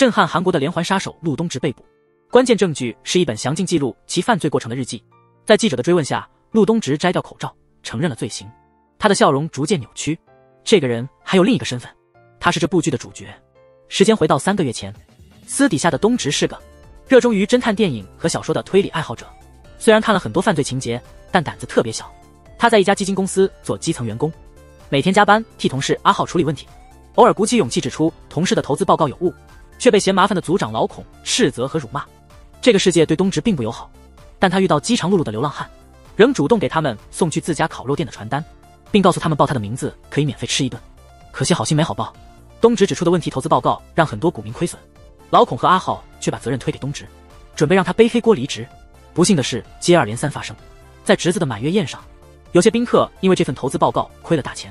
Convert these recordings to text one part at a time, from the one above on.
震撼韩国的连环杀手陆东直被捕。关键证据是一本详尽记录其犯罪过程的日记。在记者的追问下，陆东直摘掉口罩，承认了罪行。他的笑容逐渐扭曲。这个人还有另一个身份，他是这部剧的主角。时间回到3个月前，私底下的东直是个热衷于侦探电影和小说的推理爱好者。虽然看了很多犯罪情节，但胆子特别小。他在一家基金公司做基层员工，每天加班替同事阿浩处理问题，偶尔鼓起勇气指出同事的投资报告有误，却被嫌麻烦的组长老孔斥责和辱骂。这个世界对东直并不友好，但他遇到饥肠辘辘的流浪汉，仍主动给他们送去自家烤肉店的传单，并告诉他们报他的名字可以免费吃一顿。可惜好心没好报，东直指出的问题投资报告让很多股民亏损，老孔和阿浩却把责任推给东直，准备让他背黑锅离职。不幸的事接二连三发生。在侄子的满月宴上，有些宾客因为这份投资报告亏了大钱，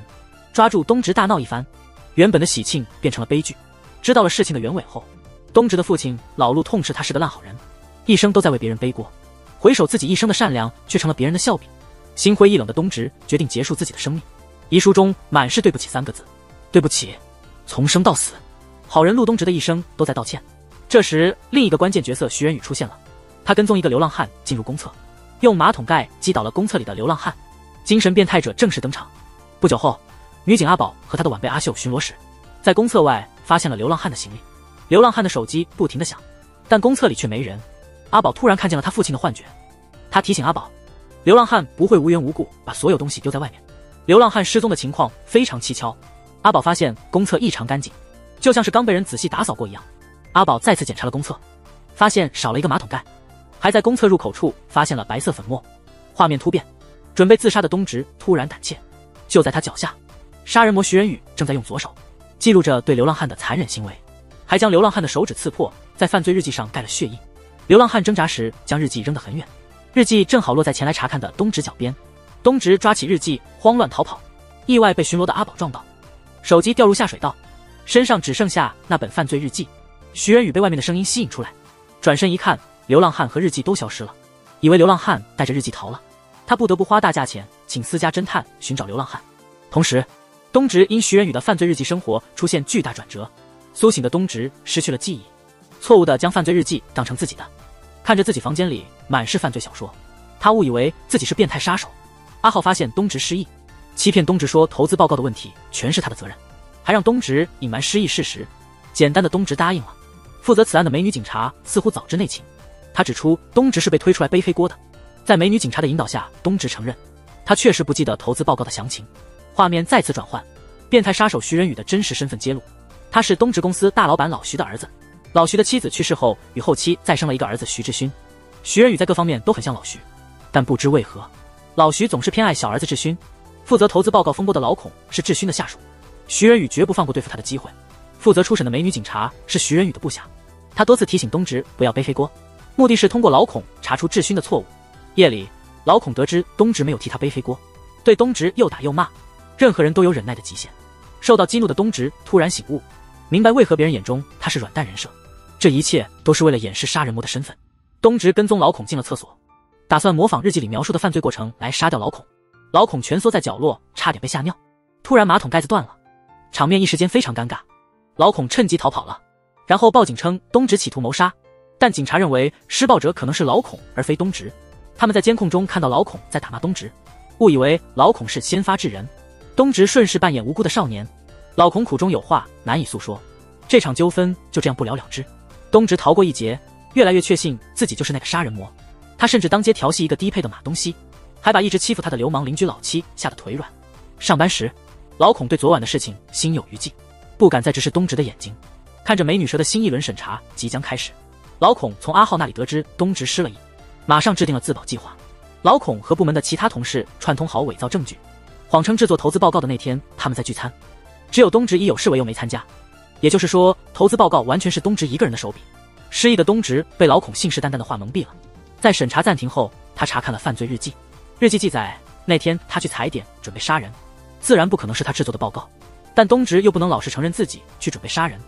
抓住东直大闹一番，原本的喜庆变成了悲剧。知道了事情的原委后，东直的父亲老陆痛斥他是个烂好人，一生都在为别人背锅，回首自己一生的善良却成了别人的笑柄。心灰意冷的东直决定结束自己的生命，遗书中满是对不起3个字，对不起，从生到死。好人陆东直的一生都在道歉。这时另一个关键角色徐仁宇出现了，他跟踪一个流浪汉进入公厕，用马桶盖击倒了公厕里的流浪汉，精神变态者正式登场。不久后，女警阿宝和她的晚辈阿秀巡逻时，在公厕外发现了流浪汉的行李。流浪汉的手机不停地响，但公厕里却没人。阿宝突然看见了他父亲的幻觉，他提醒阿宝，流浪汉不会无缘无故把所有东西丢在外面。流浪汉失踪的情况非常蹊跷，阿宝发现公厕异常干净，就像是刚被人仔细打扫过一样。阿宝再次检查了公厕，发现少了一个马桶盖，还在公厕入口处发现了白色粉末。画面突变，准备自杀的东直突然胆怯，就在他脚下，杀人魔徐仁宇正在用左手记录着对流浪汉的残忍行为，还将流浪汉的手指刺破，在犯罪日记上盖了血印。流浪汉挣扎时将日记扔得很远，日记正好落在前来查看的东直脚边。东直抓起日记慌乱逃跑，意外被巡逻的阿宝撞到，手机掉入下水道，身上只剩下那本犯罪日记。徐仁宇被外面的声音吸引出来，转身一看，流浪汉和日记都消失了，以为流浪汉带着日记逃了。他不得不花大价钱请私家侦探寻找流浪汉。同时，东直因徐仁宇的犯罪日记生活出现巨大转折，苏醒的东直失去了记忆，错误地将犯罪日记当成自己的，看着自己房间里满是犯罪小说，他误以为自己是变态杀手。阿浩发现东直失忆，欺骗东直说投资报告的问题全是他的责任，还让东直隐瞒失忆事实。简单的东直答应了。负责此案的美女警察似乎早知内情，他指出东直是被推出来背黑锅的。在美女警察的引导下，东直承认他确实不记得投资报告的详情。画面再次转换，变态杀手徐仁宇的真实身份揭露，他是东直公司大老板老徐的儿子。老徐的妻子去世后，与后妻再生了一个儿子徐志勋。徐仁宇在各方面都很像老徐，但不知为何，老徐总是偏爱小儿子志勋。负责投资报告风波的老孔是志勋的下属，徐仁宇绝不放过对付他的机会。负责初审的美女警察是徐仁宇的部下，他多次提醒东直不要背黑锅，目的是通过老孔查出志勋的错误。夜里，老孔得知东直没有替他背黑锅，对东直又打又骂。任何人都有忍耐的极限，受到激怒的东直突然醒悟，明白为何别人眼中他是软蛋人设，这一切都是为了掩饰杀人魔的身份。东直跟踪老孔进了厕所，打算模仿日记里描述的犯罪过程来杀掉老孔。老孔蜷缩在角落，差点被吓尿。突然马桶盖子断了，场面一时间非常尴尬。老孔趁机逃跑了，然后报警称东直企图谋杀，但警察认为施暴者可能是老孔而非东直。他们在监控中看到老孔在打骂东直，误以为老孔是先发制人，东直顺势扮演无辜的少年。老孔苦中有话难以诉说，这场纠纷就这样不了了之。东直逃过一劫，越来越确信自己就是那个杀人魔。他甚至当街调戏一个低配的马东锡，还把一直欺负他的流氓邻居老七吓得腿软。上班时，老孔对昨晚的事情心有余悸，不敢再直视东直的眼睛。看着美女蛇的新一轮审查即将开始，老孔从阿浩那里得知东直失了忆，马上制定了自保计划。老孔和部门的其他同事串通好伪造证据，谎称制作投资报告的那天他们在聚餐，只有东直以有事为由没参加。也就是说，投资报告完全是东直一个人的手笔。失忆的东直被老孔信誓旦旦的话蒙蔽了。在审查暂停后，他查看了犯罪日记，日记记载那天他去踩点准备杀人，自然不可能是他制作的报告，但东直又不能老实承认自己去准备杀人，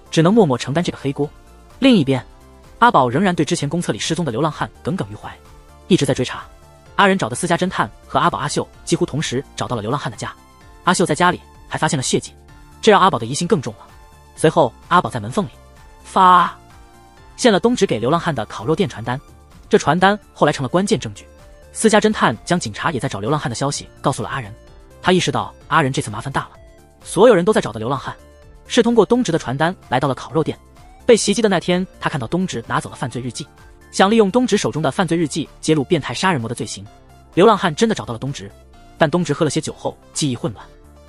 只能默默承担这个黑锅。另一边，阿宝仍然对之前公厕里失踪的流浪汉耿耿于怀，一直在追查。阿仁找的私家侦探和阿宝、阿秀几乎同时找到了流浪汉的家，阿秀在家里还发现了血迹，这让阿宝的疑心更重了。随后，阿宝在门缝里发现了东直给流浪汉的烤肉店传单，这传单后来成了关键证据。私家侦探将警察也在找流浪汉的消息告诉了阿仁，他意识到阿仁这次麻烦大了，所有人都在找的流浪汉是通过东直的传单来到了烤肉店。被袭击的那天，他看到东直拿走了犯罪日记，想利用东直手中的犯罪日记揭露变态杀人魔的罪行。流浪汉真的找到了东直，但东直喝了些酒后记忆混乱，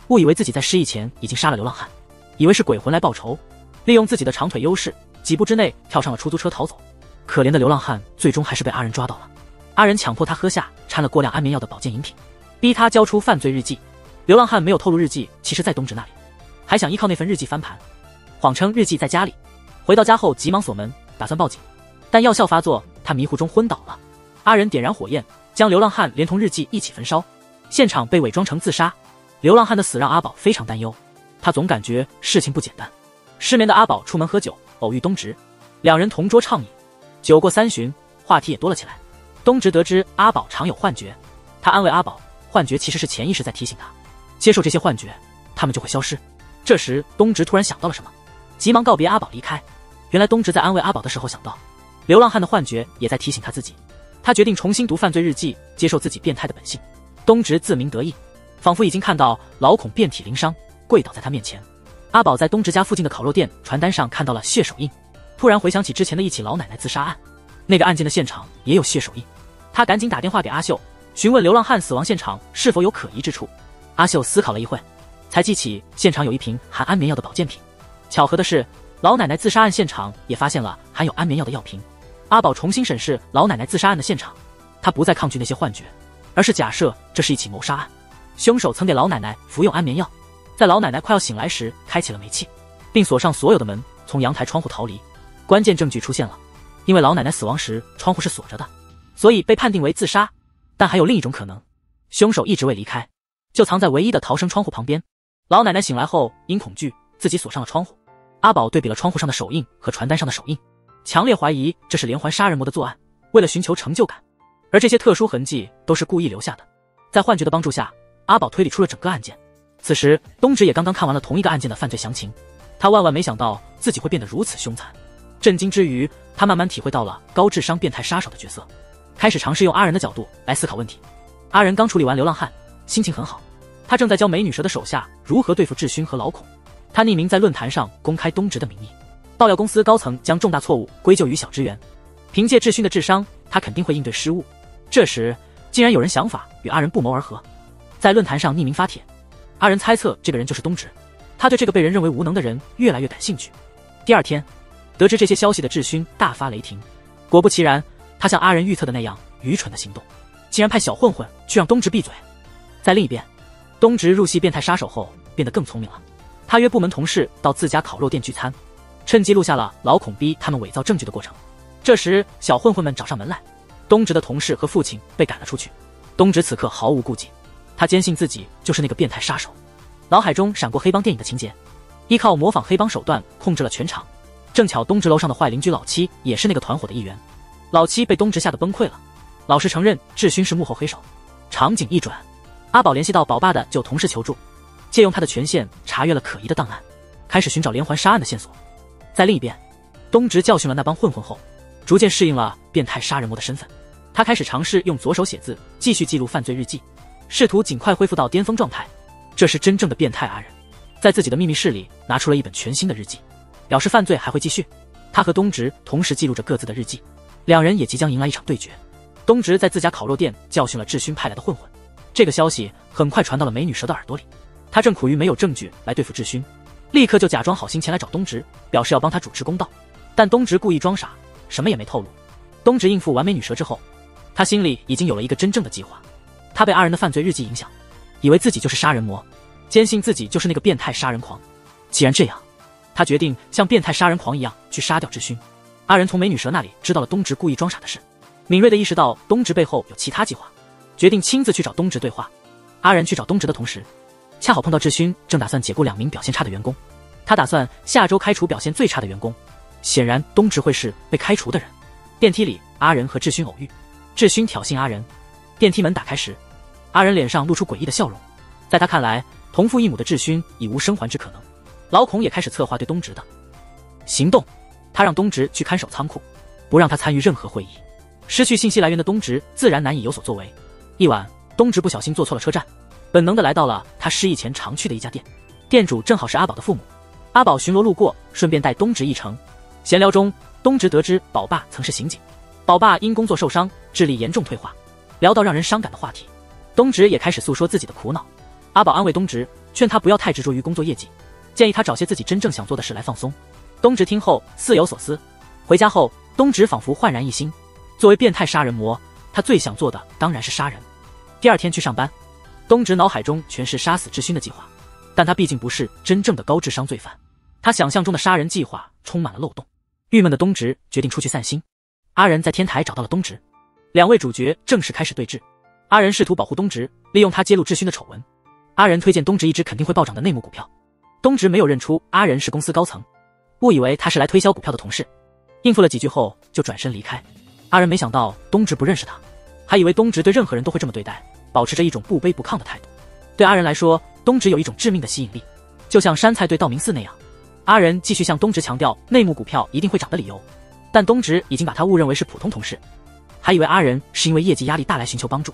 误以为自己在失忆前已经杀了流浪汉，以为是鬼魂来报仇，利用自己的长腿优势，几步之内跳上了出租车逃走。可怜的流浪汉最终还是被阿仁抓到了。阿仁强迫他喝下掺了过量安眠药的保健饮品，逼他交出犯罪日记。流浪汉没有透露日记其实在东直那里，还想依靠那份日记翻盘，谎称日记在家里。回到家后急忙锁门，打算报警，但药效发作，他迷糊中昏倒了。阿仁点燃火焰，将流浪汉连同日记一起焚烧，现场被伪装成自杀。流浪汉的死让阿宝非常担忧，他总感觉事情不简单。失眠的阿宝出门喝酒，偶遇东直，两人同桌畅饮。酒过3巡，话题也多了起来。东直得知阿宝常有幻觉，他安慰阿宝，幻觉其实是潜意识在提醒他，接受这些幻觉，他们就会消失。这时东直突然想到了什么，急忙告别阿宝离开。原来东直在安慰阿宝的时候想到，流浪汉的幻觉也在提醒他自己。他决定重新读犯罪日记，接受自己变态的本性。东直自鸣得意，仿佛已经看到老孔遍体鳞伤，跪倒在他面前。阿宝在东直家附近的烤肉店传单上看到了血手印，突然回想起之前的一起老奶奶自杀案，那个案件的现场也有血手印。他赶紧打电话给阿秀，询问流浪汉死亡现场是否有可疑之处。阿秀思考了一会，才记起现场有一瓶含安眠药的保健品。巧合的是，老奶奶自杀案现场也发现了含有安眠药的药瓶。阿宝重新审视老奶奶自杀案的现场，他不再抗拒那些幻觉，而是假设这是一起谋杀案。凶手曾给老奶奶服用安眠药，在老奶奶快要醒来时开启了煤气，并锁上所有的门，从阳台窗户逃离。关键证据出现了，因为老奶奶死亡时窗户是锁着的，所以被判定为自杀。但还有另一种可能，凶手一直未离开，就藏在唯一的逃生窗户旁边。老奶奶醒来后因恐惧自己锁上了窗户。阿宝对比了窗户上的手印和传单上的手印，强烈怀疑这是连环杀人魔的作案，为了寻求成就感，而这些特殊痕迹都是故意留下的。在幻觉的帮助下，阿宝推理出了整个案件。此时东直也刚刚看完了同一个案件的犯罪详情，他万万没想到自己会变得如此凶残。震惊之余，他慢慢体会到了高智商变态杀手的角色，开始尝试用阿仁的角度来思考问题。阿仁刚处理完流浪汉，心情很好，他正在教美女蛇的手下如何对付智勋和老孔。他匿名在论坛上公开东直的名义，爆料公司高层将重大错误归咎于小职员。凭借智勋的智商，他肯定会应对失误。这时竟然有人想法与阿仁不谋而合，在论坛上匿名发帖。阿仁猜测这个人就是东直，他对这个被人认为无能的人越来越感兴趣。第二天，得知这些消息的智勋大发雷霆，果不其然，他像阿仁预测的那样愚蠢的行动，竟然派小混混去让东直闭嘴。在另一边，东直入戏变态杀手后变得更聪明了，他约部门同事到自家烤肉店聚餐，趁机录下了老孔逼他们伪造证据的过程。这时小混混们找上门来，东直的同事和父亲被赶了出去。东直此刻毫无顾忌，他坚信自己就是那个变态杀手，脑海中闪过黑帮电影的情节，依靠模仿黑帮手段控制了全场。正巧东直楼上的坏邻居老七也是那个团伙的一员，老七被东直吓得崩溃了，老实承认智勋是幕后黑手。场景一转，阿宝联系到宝爸的旧同事求助，借用他的权限查阅了可疑的档案，开始寻找连环杀案的线索。在另一边，东直教训了那帮混混后，逐渐适应了变态杀人魔的身份。他开始尝试用左手写字，继续记录犯罪日记，试图尽快恢复到巅峰状态。这是真正的变态阿仁，在自己的秘密室里拿出了一本全新的日记，表示犯罪还会继续。他和东直同时记录着各自的日记，两人也即将迎来一场对决。东直在自家烤肉店教训了智勋派来的混混，这个消息很快传到了美女蛇的耳朵里。他正苦于没有证据来对付智勋，立刻就假装好心前来找东直，表示要帮他主持公道。但东直故意装傻，什么也没透露。东直应付完美女蛇之后，他心里已经有了一个真正的计划。他被阿仁的犯罪日记影响，以为自己就是杀人魔，坚信自己就是那个变态杀人狂。既然这样，他决定像变态杀人狂一样去杀掉智勋。阿仁从美女蛇那里知道了东直故意装傻的事，敏锐地意识到东直背后有其他计划，决定亲自去找东直对话。阿仁去找东直的同时，恰好碰到智勋正打算解雇2名表现差的员工，他打算下周开除表现最差的员工。显然东直会是被开除的人。电梯里，阿仁和智勋偶遇，智勋挑衅阿仁。电梯门打开时，阿仁脸上露出诡异的笑容，在他看来，同父异母的智勋已无生还之可能。老孔也开始策划对东直的行动。他让东直去看守仓库，不让他参与任何会议。失去信息来源的东直自然难以有所作为。一晚，东直不小心坐错了车站，本能的来到了他失忆前常去的一家店，店主正好是阿宝的父母。阿宝巡逻路过，顺便带东直一程。闲聊中，东直得知宝爸曾是刑警，宝爸因工作受伤，智力严重退化。聊到让人伤感的话题，东直也开始诉说自己的苦恼。阿宝安慰东直，劝他不要太执着于工作业绩，建议他找些自己真正想做的事来放松。东直听后似有所思。回家后，东直仿佛焕然一新。作为变态杀人魔，他最想做的当然是杀人。第二天去上班，东直脑海中全是杀死智勋的计划，但他毕竟不是真正的高智商罪犯，他想象中的杀人计划充满了漏洞。郁闷的东直决定出去散心。阿仁在天台找到了东直，两位主角正式开始对峙。阿仁试图保护东直，利用他揭露智勋的丑闻。阿仁推荐东直一只肯定会暴涨的内幕股票。东直没有认出阿仁是公司高层，误以为他是来推销股票的同事，应付了几句后就转身离开。阿仁没想到东直不认识他，还以为东直对任何人都会这么对待，保持着一种不卑不亢的态度。对阿仁来说，东直有一种致命的吸引力，就像山菜对道明寺那样。阿仁继续向东直强调内幕股票一定会涨的理由，但东直已经把他误认为是普通同事，还以为阿仁是因为业绩压力大来寻求帮助，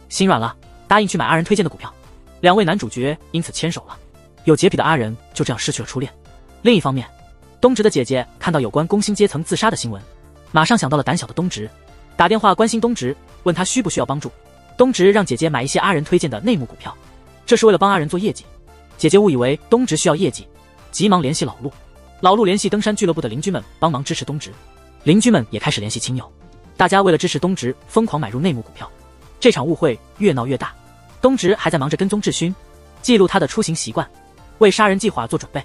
心软了，答应去买阿仁推荐的股票。两位男主角因此牵手了，有洁癖的阿仁就这样失去了初恋。另一方面，东直的姐姐看到有关工薪阶层自杀的新闻，马上想到了胆小的东直，打电话关心东直，问他需不需要帮助。东直让姐姐买一些阿仁推荐的内幕股票，这是为了帮阿仁做业绩。姐姐误以为东直需要业绩，急忙联系老陆。老陆联系登山俱乐部的邻居们帮忙支持东直，邻居们也开始联系亲友，大家为了支持东直疯狂买入内幕股票。这场误会越闹越大，东直还在忙着跟踪智勋，记录他的出行习惯，为杀人计划做准备。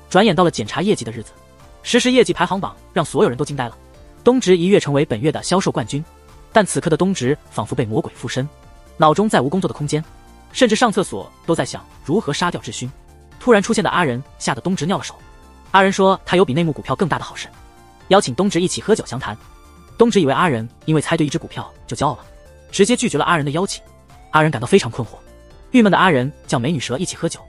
转眼到了检查业绩的日子，实时业绩排行榜让所有人都惊呆了。东直一跃成为本月的销售冠军，但此刻的东直仿佛被魔鬼附身，脑中再无工作的空间，甚至上厕所都在想如何杀掉智勋。突然出现的阿仁吓得东直尿了手。阿仁说他有比内幕股票更大的好事，邀请东直一起喝酒详谈。东直以为阿仁因为猜对一只股票就骄傲了，直接拒绝了阿仁的邀请。阿仁感到非常困惑，郁闷的阿仁叫美女蛇一起喝酒。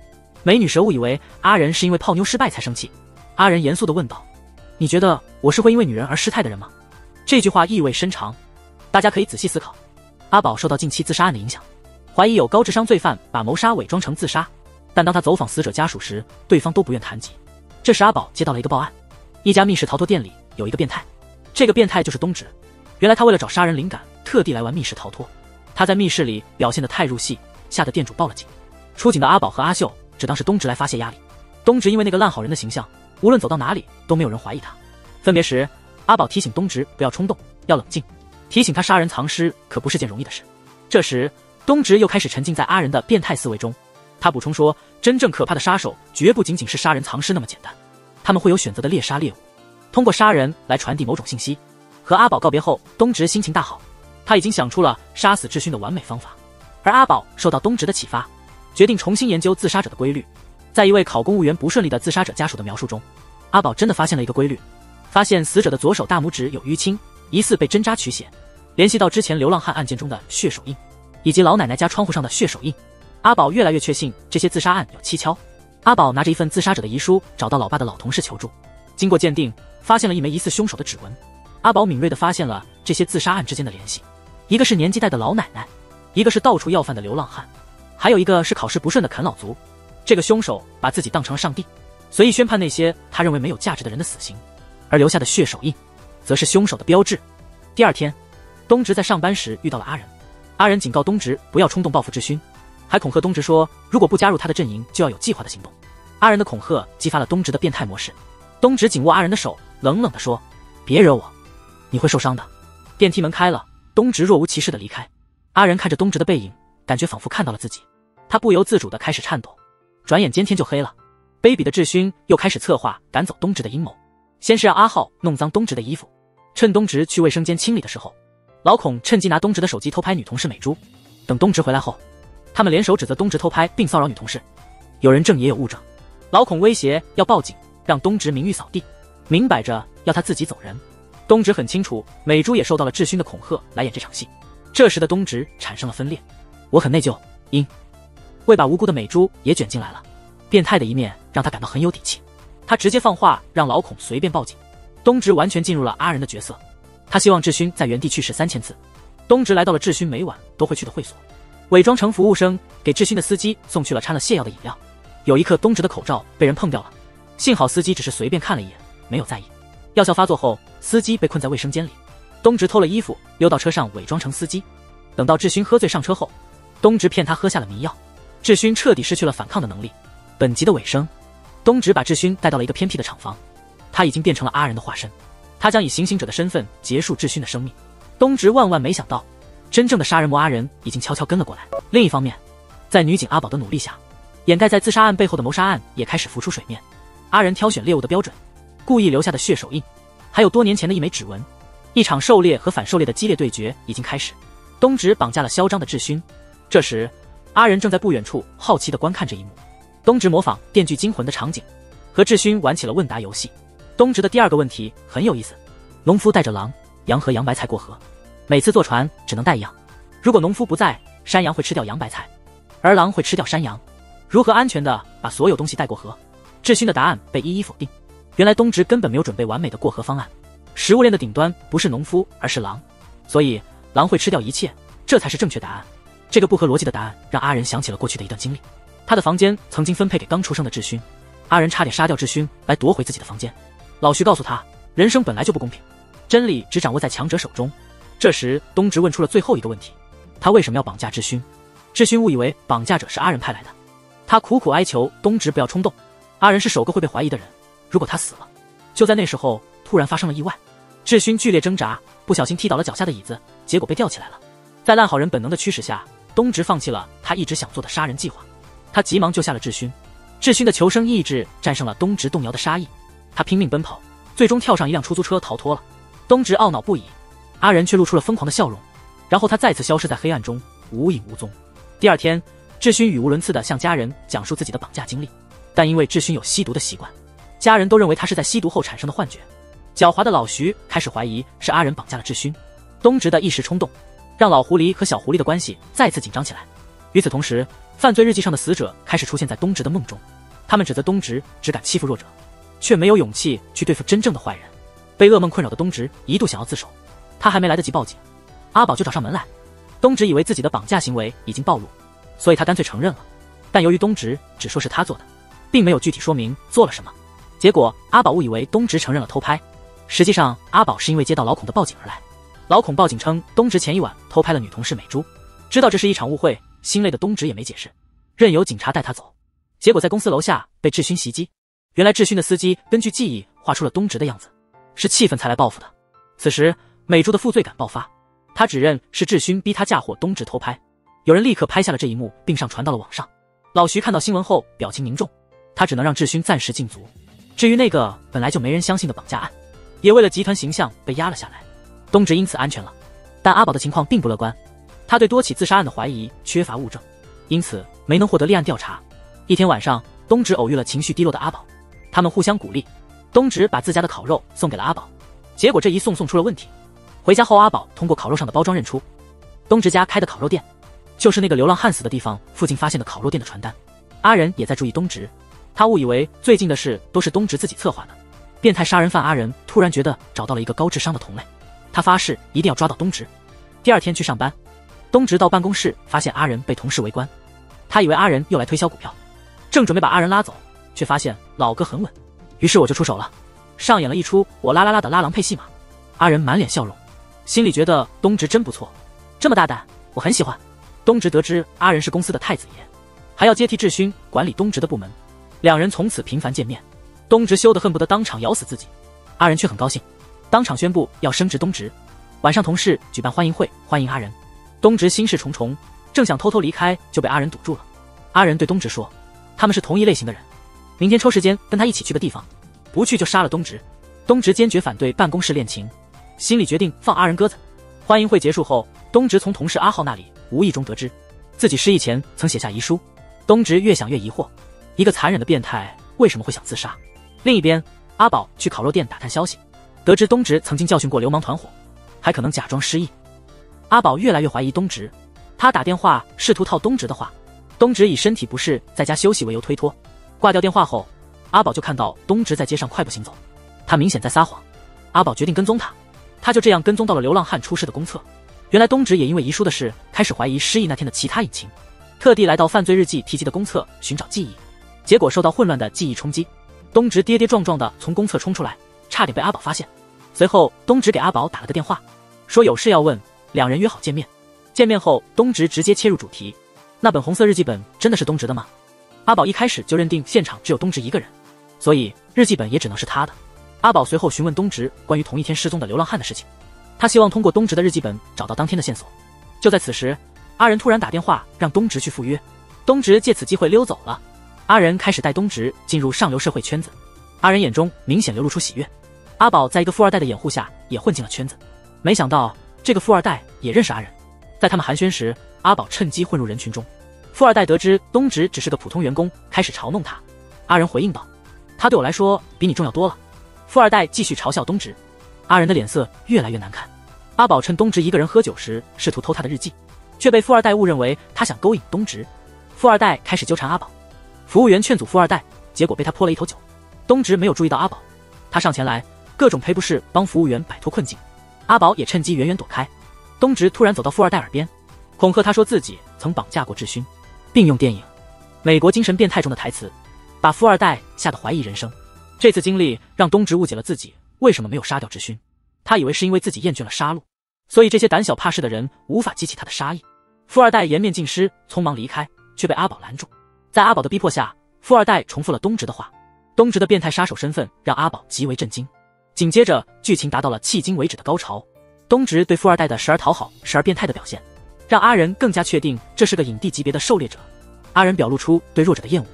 美女蛇误以为阿仁是因为泡妞失败才生气。阿仁严肃地问道，你觉得我是会因为女人而失态的人吗？这句话意味深长，大家可以仔细思考。阿宝受到近期自杀案的影响，怀疑有高智商罪犯把谋杀伪装成自杀，但当他走访死者家属时，对方都不愿谈及。这时阿宝接到了一个报案，一家密室逃脱店里有一个变态，这个变态就是东直。原来他为了找杀人灵感，特地来玩密室逃脱。他在密室里表现得太入戏，吓得店主报了警。出警的阿宝和阿秀只当是东直来发泄压力。东直因为那个烂好人的形象，无论走到哪里都没有人怀疑他。分别时，阿宝提醒东直不要冲动，要冷静，提醒他杀人藏尸可不是件容易的事。这时，东直又开始沉浸在阿仁的变态思维中。他补充说，真正可怕的杀手绝不仅仅是杀人藏尸那么简单，他们会有选择的猎杀猎物，通过杀人来传递某种信息。和阿宝告别后，东直心情大好，他已经想出了杀死智勋的完美方法。而阿宝受到东直的启发，决定重新研究自杀者的规律。在一位考公务员不顺利的自杀者家属的描述中，阿宝真的发现了一个规律，发现死者的左手大拇指有淤青，疑似被针扎取血，联系到之前流浪汉案件中的血手印，以及老奶奶家窗户上的血手印。阿宝越来越确信这些自杀案有蹊跷。阿宝拿着一份自杀者的遗书找到老爸的老同事求助，经过鉴定，发现了一枚疑似凶手的指纹。阿宝敏锐地发现了这些自杀案之间的联系，一个是年纪大的老奶奶，一个是到处要饭的流浪汉，还有一个是考试不顺的啃老族。这个凶手把自己当成了上帝，随意宣判那些他认为没有价值的人的死刑，而留下的血手印则是凶手的标志。第二天，东直在上班时遇到了阿仁，阿仁警告东直不要冲动报复智勋，还恐吓东直说如果不加入他的阵营就要有计划的行动。阿仁的恐吓激发了东直的变态模式，东直紧握阿仁的手，冷冷地说，别惹我，你会受伤的。电梯门开了，东直若无其事地离开。阿仁看着东直的背影，感觉仿佛看到了自己，他不由自主地开始颤抖。转眼间天就黑了，卑鄙的智勋又开始策划赶走东直的阴谋。先是让阿浩弄脏东直的衣服，趁东直去卫生间清理的时候，老孔趁机拿东直的手机偷拍女同事美珠。等东直回来后，他们联手指责东直偷拍并骚扰女同事，有人证也有物证。老孔威胁要报警，让东直名誉扫地，明摆着要他自己走人。东直很清楚美珠也受到了智勋的恐吓来演这场戏。这时的东直产生了分裂，我很内疚，为把无辜的美珠也卷进来了。变态的一面让他感到很有底气，他直接放话让老孔随便报警，东直完全进入了阿仁的角色，他希望智勋在原地去世3000次。东直来到了智勋每晚都会去的会所，伪装成服务生给智勋的司机送去了掺了泻药的饮料。有一刻，东直的口罩被人碰掉了，幸好司机只是随便看了一眼，没有在意。药效发作后，司机被困在卫生间里，东直偷了衣服溜到车上伪装成司机。等到智勋喝醉上车后，东直骗他喝下了迷药，智勋彻底失去了反抗的能力。本集的尾声，东直把智勋带到了一个偏僻的厂房，他已经变成了阿仁的化身，他将以行刑者的身份结束智勋的生命。东直万万没想到，真正的杀人魔阿仁已经悄悄跟了过来。另一方面，在女警阿宝的努力下，掩盖在自杀案背后的谋杀案也开始浮出水面。阿仁挑选猎物的标准，故意留下的血手印，还有多年前的一枚指纹。一场狩猎和反狩猎的激烈对决已经开始。东直绑架了嚣张的智勋，这时阿仁正在不远处好奇地观看这一幕。东直模仿《电锯惊魂》的场景，和智勋玩起了问答游戏。东直的第二个问题很有意思：农夫带着狼、羊和洋白菜过河，每次坐船只能带一样，如果农夫不在，山羊会吃掉洋白菜，而狼会吃掉山羊，如何安全地把所有东西带过河？智勋的答案被一一否定。原来东直根本没有准备完美的过河方案。食物链的顶端不是农夫，而是狼，所以狼会吃掉一切，这才是正确答案。这个不合逻辑的答案让阿仁想起了过去的一段经历。他的房间曾经分配给刚出生的智勋，阿仁差点杀掉智勋来夺回自己的房间。老徐告诉他，人生本来就不公平，真理只掌握在强者手中。这时东直问出了最后一个问题，他为什么要绑架智勋？智勋误以为绑架者是阿仁派来的，他苦苦哀求东直不要冲动，阿仁是首个会被怀疑的人，如果他死了。就在那时候，突然发生了意外，智勋剧烈挣扎，不小心踢倒了脚下的椅子，结果被吊起来了。在烂好人本能的驱使下，东直放弃了他一直想做的杀人计划，他急忙救下了智勋。智勋的求生意志战胜了东直动摇的杀意，他拼命奔跑，最终跳上一辆出租车逃脱了。东直懊恼不已，阿仁却露出了疯狂的笑容，然后他再次消失在黑暗中，无影无踪。第二天，智勋语无伦次地向家人讲述自己的绑架经历，但因为智勋有吸毒的习惯，家人都认为他是在吸毒后产生的幻觉。狡猾的老徐开始怀疑是阿仁绑架了智勋。东直的一时冲动，让老狐狸和小狐狸的关系再次紧张起来。与此同时，犯罪日记上的死者开始出现在东直的梦中，他们指责东直只敢欺负弱者，却没有勇气去对付真正的坏人。被噩梦困扰的东直一度想要自首，他还没来得及报警，阿宝就找上门来。东直以为自己的绑架行为已经暴露，所以他干脆承认了。但由于东直只说是他做的，并没有具体说明做了什么，结果阿宝误以为东直承认了偷拍，实际上阿宝是因为接到老孔的报警而来。老孔报警称东直前一晚偷拍了女同事美珠，知道这是一场误会，心累的东直也没解释，任由警察带他走。结果在公司楼下被智勋袭击，原来智勋的司机根据记忆画出了东直的样子，是气愤才来报复的。此时美珠的负罪感爆发，他指认是智勋逼他嫁祸东直偷拍。有人立刻拍下了这一幕并上传到了网上。老徐看到新闻后表情凝重，他只能让智勋暂时禁足。至于那个本来就没人相信的绑架案，也为了集团形象被压了下来，东直因此安全了。但阿宝的情况并不乐观，他对多起自杀案的怀疑缺乏物证，因此没能获得立案调查。一天晚上，东直偶遇了情绪低落的阿宝，他们互相鼓励。东直把自家的烤肉送给了阿宝，结果这一送出了问题。回家后，阿宝通过烤肉上的包装认出，东直家开的烤肉店就是那个流浪汉死的地方附近发现的烤肉店的传单。阿仁也在注意东直，他误以为最近的事都是东直自己策划的。变态杀人犯阿仁突然觉得找到了一个高智商的同类，他发誓一定要抓到东直。第二天去上班，东直到办公室发现阿仁被同事围观，他以为阿仁又来推销股票，正准备把阿仁拉走，却发现老哥很稳，于是我就出手了，上演了一出我啦啦啦的拉郎配戏码。阿仁满脸笑容，心里觉得东直真不错，这么大胆，我很喜欢。东直得知阿仁是公司的太子爷，还要接替智勋管理东直的部门，两人从此频繁见面。东直羞得恨不得当场咬死自己，阿仁却很高兴，当场宣布要升职东直。晚上同事举办欢迎会欢迎阿仁，东直心事重重，正想偷偷离开就被阿仁堵住了。阿仁对东直说，他们是同一类型的人，明天抽时间跟他一起去个地方，不去就杀了东直。东直坚决反对办公室恋情，心里决定放阿仁鸽子。欢迎会结束后，东直从同事阿浩那里无意中得知自己失忆前曾写下遗书。东直越想越疑惑，一个残忍的变态为什么会想自杀？另一边，阿宝去烤肉店打探消息，得知东直曾经教训过流氓团伙，还可能假装失忆。阿宝越来越怀疑东直，他打电话试图套东直的话，东直以身体不适在家休息为由推脱。挂掉电话后，阿宝就看到东直在街上快步行走，他明显在撒谎。阿宝决定跟踪他。他就这样跟踪到了流浪汉出事的公厕。原来东直也因为遗书的事开始怀疑失忆那天的其他隐情，特地来到犯罪日记提及的公厕寻找记忆，结果受到混乱的记忆冲击，东直跌跌撞撞地从公厕冲出来，差点被阿宝发现。随后东直给阿宝打了个电话，说有事要问，两人约好见面。见面后，东直直接切入主题，那本红色日记本真的是东直的吗？阿宝一开始就认定现场只有东直一个人，所以日记本也只能是他的。阿宝随后询问东直关于同一天失踪的流浪汉的事情，他希望通过东直的日记本找到当天的线索。就在此时，阿仁突然打电话让东直去赴约，东直借此机会溜走了。阿仁开始带东直进入上流社会圈子，阿仁眼中明显流露出喜悦。阿宝在一个富二代的掩护下也混进了圈子，没想到这个富二代也认识阿仁。在他们寒暄时，阿宝趁机混入人群中。富二代得知东直只是个普通员工，开始嘲弄他。阿仁回应道：“他对我来说比你重要多了。”富二代继续嘲笑东直，阿仁的脸色越来越难看。阿宝趁东直一个人喝酒时，试图偷他的日记，却被富二代误认为他想勾引东直。富二代开始纠缠阿宝，服务员劝阻富二代，结果被他泼了一头酒。东直没有注意到阿宝，他上前来各种赔不是帮服务员摆脱困境。阿宝也趁机远远躲开。东直突然走到富二代耳边，恐吓他说自己曾绑架过智勋，并用电影《美国精神变态》中的台词把富二代吓得怀疑人生。这次经历让东直误解了自己为什么没有杀掉智勋，他以为是因为自己厌倦了杀戮，所以这些胆小怕事的人无法激起他的杀意。富二代颜面尽失，匆忙离开，却被阿宝拦住。在阿宝的逼迫下，富二代重复了东直的话。东直的变态杀手身份让阿宝极为震惊。紧接着，剧情达到了迄今为止的高潮。东直对富二代的时而讨好时而变态的表现，让阿仁更加确定这是个影帝级别的狩猎者。阿仁表露出对弱者的厌恶，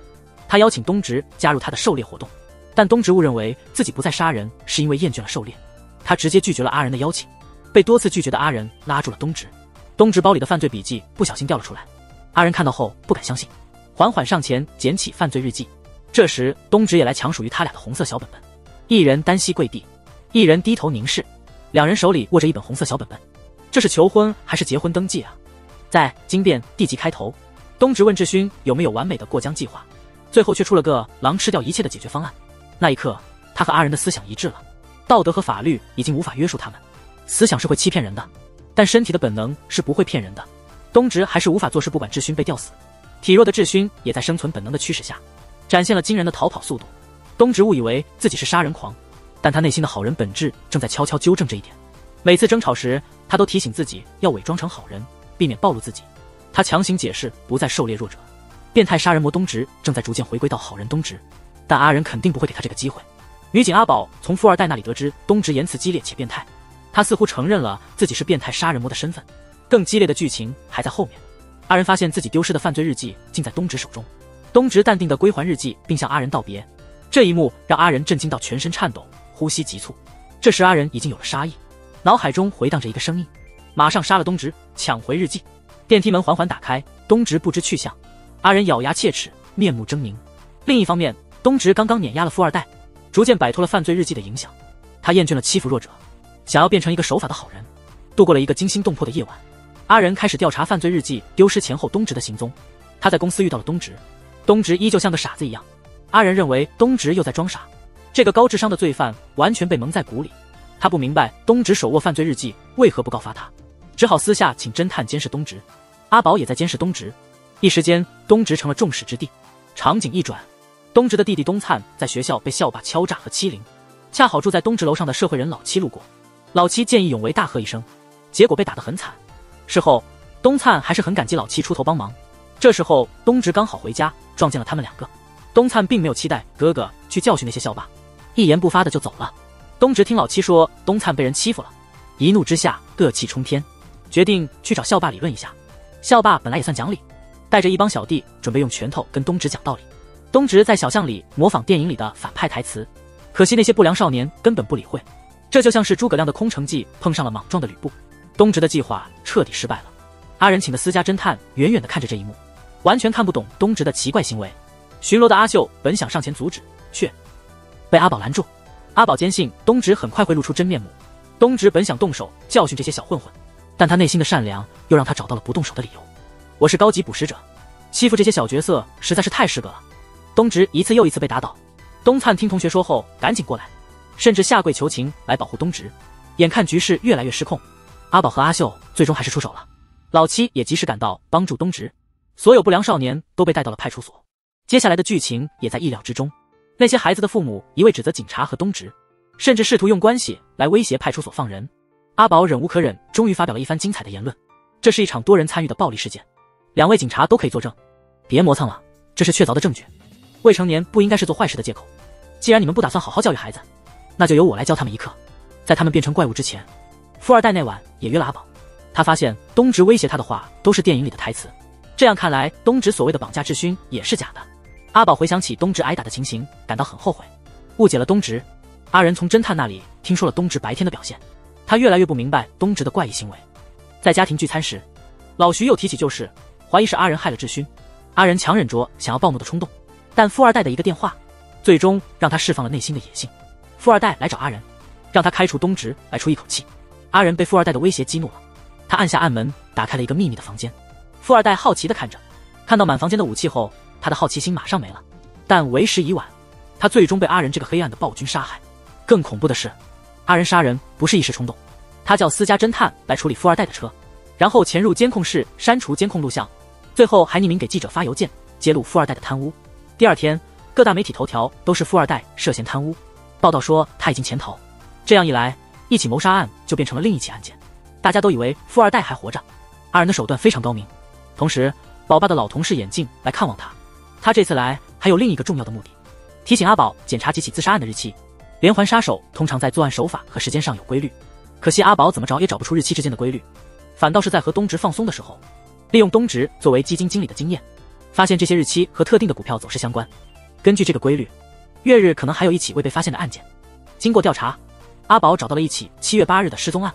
他邀请东直加入他的狩猎活动，但东直误认为自己不再杀人是因为厌倦了狩猎，他直接拒绝了阿仁的邀请。被多次拒绝的阿仁拉住了东直，东直包里的犯罪笔记不小心掉了出来。阿仁看到后不敢相信，缓缓上前捡起犯罪日记。这时东直也来抢属于他俩的红色小本本，一人单膝跪地，一人低头凝视，两人手里握着一本红色小本本。这是求婚还是结婚登记啊？在惊变地级开头，东直问智勋有没有完美的过江计划，最后却出了个狼吃掉一切的解决方案。那一刻，他和阿仁的思想一致了，道德和法律已经无法约束他们。思想是会欺骗人的，但身体的本能是不会骗人的。东直还是无法坐视不管智勋被吊死，体弱的智勋也在生存本能的驱使下展现了惊人的逃跑速度。东直误以为自己是杀人狂，但他内心的好人本质正在悄悄纠正这一点。每次争吵时，他都提醒自己要伪装成好人，避免暴露自己。他强行解释不再狩猎弱者。变态杀人魔东直正在逐渐回归到好人东直，但阿仁肯定不会给他这个机会。女警阿宝从富二代那里得知东直言辞激烈且变态，他似乎承认了自己是变态杀人魔的身份。更激烈的剧情还在后面。阿仁发现自己丢失的犯罪日记竟在东直手中，东直淡定地归还日记，并向阿仁道别。这一幕让阿仁震惊到全身颤抖，呼吸急促。这时阿仁已经有了杀意，脑海中回荡着一个声音：马上杀了东直，抢回日记。电梯门缓缓打开，东直不知去向。阿仁咬牙切齿，面目狰狞。另一方面，东直刚刚碾压了富二代，逐渐摆脱了犯罪日记的影响。他厌倦了欺负弱者，想要变成一个守法的好人。度过了一个惊心动魄的夜晚，阿仁开始调查犯罪日记丢失前后东直的行踪。他在公司遇到了东直，东直依旧像个傻子一样。阿仁认为东直又在装傻，这个高智商的罪犯完全被蒙在鼓里。他不明白东直手握犯罪日记为何不告发他，只好私下请侦探监视东直。阿宝也在监视东直，一时间东直成了众矢之的。场景一转，东直的弟弟东灿在学校被校霸敲诈和欺凌，恰好住在东直楼上的社会人老七路过，老七见义勇为大喝一声，结果被打得很惨。事后东灿还是很感激老七出头帮忙。这时候东直刚好回家，撞见了他们两个。东灿并没有期待哥哥去教训那些校霸，一言不发的就走了。东直听老七说东灿被人欺负了，一怒之下恶气冲天，决定去找校霸理论一下。校霸本来也算讲理，带着一帮小弟准备用拳头跟东直讲道理。东直在小巷里模仿电影里的反派台词，可惜那些不良少年根本不理会。这就像是诸葛亮的空城计碰上了莽撞的吕布，东直的计划彻底失败了。阿仁请的私家侦探远远地看着这一幕，完全看不懂东直的奇怪行为。巡逻的阿秀本想上前阻止，却被阿宝拦住。阿宝坚信东直很快会露出真面目。东直本想动手教训这些小混混，但他内心的善良又让他找到了不动手的理由。我是高级捕食者，欺负这些小角色实在是太失格了。东直一次又一次被打倒。东灿听同学说后赶紧过来，甚至下跪求情来保护东直。眼看局势越来越失控，阿宝和阿秀最终还是出手了。老七也及时赶到帮助东直，所有不良少年都被带到了派出所。接下来的剧情也在意料之中，那些孩子的父母一味指责警察和东直，甚至试图用关系来威胁派出所放人。阿宝忍无可忍，终于发表了一番精彩的言论。这是一场多人参与的暴力事件，2位警察都可以作证，别磨蹭了，这是确凿的证据。未成年不应该是做坏事的借口。既然你们不打算好好教育孩子，那就由我来教他们一课。在他们变成怪物之前，富二代那晚也约了阿宝。他发现东直威胁他的话都是电影里的台词，这样看来东直所谓的绑架质询也是假的。阿宝回想起东直挨打的情形，感到很后悔，误解了东直。阿仁从侦探那里听说了东直白天的表现，他越来越不明白东直的怪异行为。在家庭聚餐时，老徐又提起旧事，怀疑是阿仁害了智勋。阿仁强忍着想要暴怒的冲动，但富二代的一个电话，最终让他释放了内心的野性。富二代来找阿仁，让他开除东直来出一口气。阿仁被富二代的威胁激怒了，他按下暗门，打开了一个秘密的房间。富二代好奇地看着，看到满房间的武器后，他的好奇心马上没了。但为时已晚，他最终被阿仁这个黑暗的暴君杀害。更恐怖的是，阿仁杀人不是一时冲动，他叫私家侦探来处理富二代的车，然后潜入监控室删除监控录像，最后还匿名给记者发邮件揭露富二代的贪污。第二天，各大媒体头条都是富二代涉嫌贪污，报道说他已经潜逃。这样一来，一起谋杀案就变成了另一起案件，大家都以为富二代还活着。阿仁的手段非常高明，同时宝爸的老同事眼镜来看望他，他这次来还有另一个重要的目的，提醒阿宝检查几起自杀案的日期。连环杀手通常在作案手法和时间上有规律，可惜阿宝怎么找也找不出日期之间的规律，反倒是在和东直放松的时候，利用东直作为基金经理的经验，发现这些日期和特定的股票走势相关。根据这个规律，月日可能还有一起未被发现的案件。经过调查，阿宝找到了一起7月8日的失踪案，